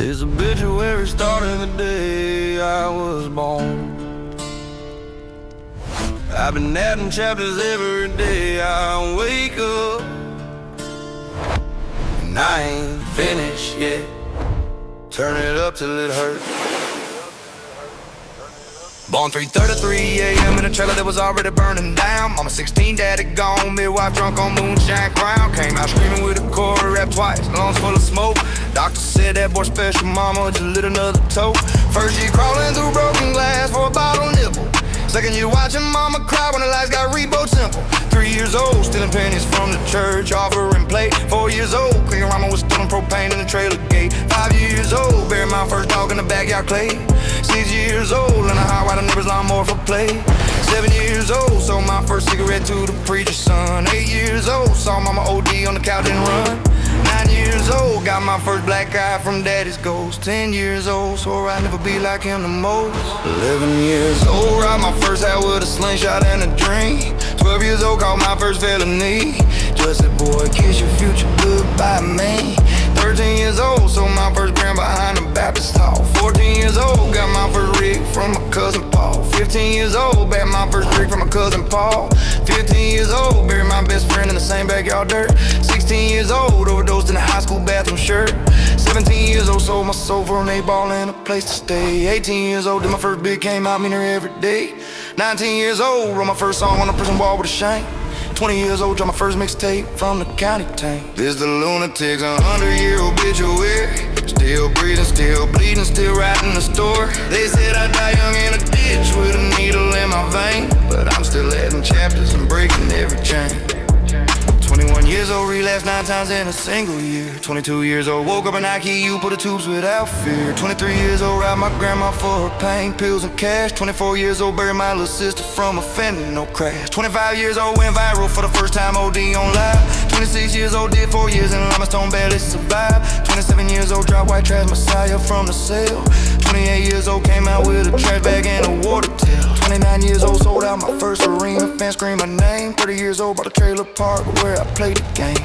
This obituary started the day I was born. I've been adding chapters every day I wake up, and I ain't finished yet. Turn it up till it hurts. Born 3:33 a.m. in a trailer that was already burning down. Mama 16, daddy gone, midwife drunk on moonshine crown. Came out screaming with a chord, rap twice, lungs full of smoke. Doctor said that boy special, mama just lit another toke. First year crawling through broken glass for a bottle nipple. Second year watching mama cry when the lights got repo'd simple. 3 years old, stealing pennies from the church, offerin plate. 4 years old, cookin ramen was stealing propane in the trailer gate. 5 years old, buried my first dog in the backyard clay. 6 years old, in a high white neighbor's lawnmower for play. 7 years old, sold my first cigarette to the preacher's son. 8 years old, saw mama OD on the couch and run. 9 years old, got my first black eye from daddy's ghost. 10 years old, swore I'd never be like him the most. 11 years old, robbed my first hat with a slingshot and a dream. 12 years old, caught my first felony. Just said, boy, kiss your future goodbye, man. 13 years old, sold my first gram behind the Baptist hall. 14 years old, got my first rig from my cousin Paul. 15 years old, bagged my first rig from my cousin Paul. 15 years old, buried my best friend in the same backyard dirt. 16 years old, overdosed in a high school bathroom shirt. 17 years old, sold my soul for an 8-ball and a place to stay. 18 years old, did my first big, came out meaner every day. 19 years old, wrote my first song on a prison wall with a shank. 20 years old, dropped my first mixtape from the county tank. This the lunatics, 100-year obituary. Still breathing, still bleeding, still writing the story. They said I'd die young in a ditch with a needle in my vein, but I'm still adding chapters and breaking every chain. 21 years old, relapsed 9 times in a single year. 22 years old, woke up in ICU, put the tubes without fear. 23 years old, robbed my grandma for her pain pills and cash. 24 years old, buried my little sister from a fentanyl crash. 25 years old, went viral for the first time, OD on live. 26 years old, did 4 years in limestone, barely survived. 27 years old, dropped white trash messiah from the cell. 28 years old, came out with a trash bag and a water tail. 29 years old, sold out my first arena, fans scream my name. 30 years old, bought a trailer park where I played the game.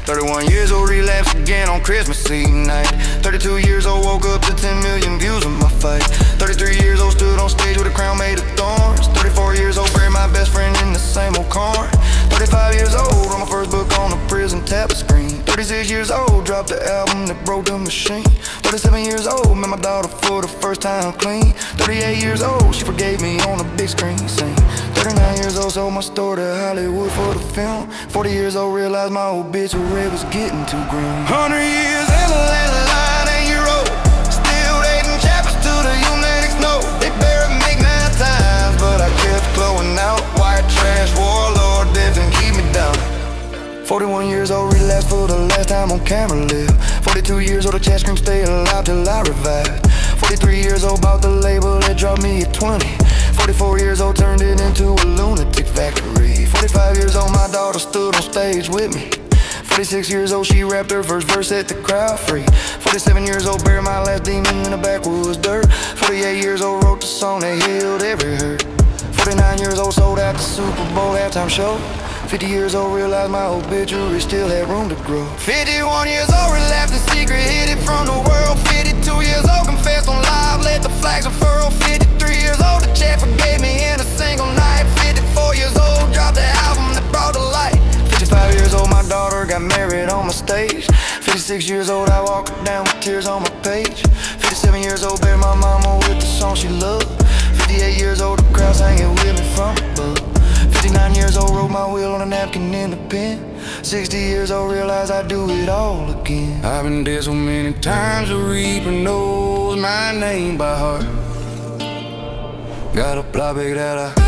31 years old, relapsed again on Christmas Eve night. 32 years old, woke up to 10 million views of my fight. 33 years old, stood on stage with a crown made of thorns. 34 years old, buried my best friend in the same old car. 35 years old, wrote my first book on a prison tablet screen. 36 years old, dropped the album that broke the machine. 37 years old, met my daughter for the first time clean. 38 years old, she forgave me on the big screen scene. 39 years old, sold my store to Hollywood for the film. 40 years old, realized my obituary was getting too grim. 100 years in the last line, and you're old. Still dating chapters to the Unix note. They buried me 9 times, but I kept blowing out. White trash, warlord, death and keep me down. 41 years old, relapsed for the last time on camera live. 42 years old, the chat scream stay alive till I revived. 43 years old, bought the label that dropped me at 20. 44 years old, turned it into a lunatic factory. 45 years old, my daughter stood on stage with me. 46 years old, she rapped her first verse, set the crowd free. 47 years old, buried my last demon in the backwoods dirt. 48 years old, wrote the song that healed every hurt. 49 years old, sold out the Super Bowl halftime show. 50 years old, realized my obituary still had room to grow. 51 years old, relapsed in secret, hid it from the world. 52 years old, confessed on live, let the flags unfurl. 53 years old, the chat forgave me in a single night. 54 years old, dropped the album that brought the light. 55 years old, my daughter got married on my stage. 56 years old, I walk her down with tears on my page. 57 years old, buried my mama with the song she loved. 58 years old, the crowd singing with me from above. 59 years old, wrote my will on a napkin in the pen. 60 years old, realized I'd do it all again. I've been dead so many times, the reaper knows my name by heart. Got a plot big that I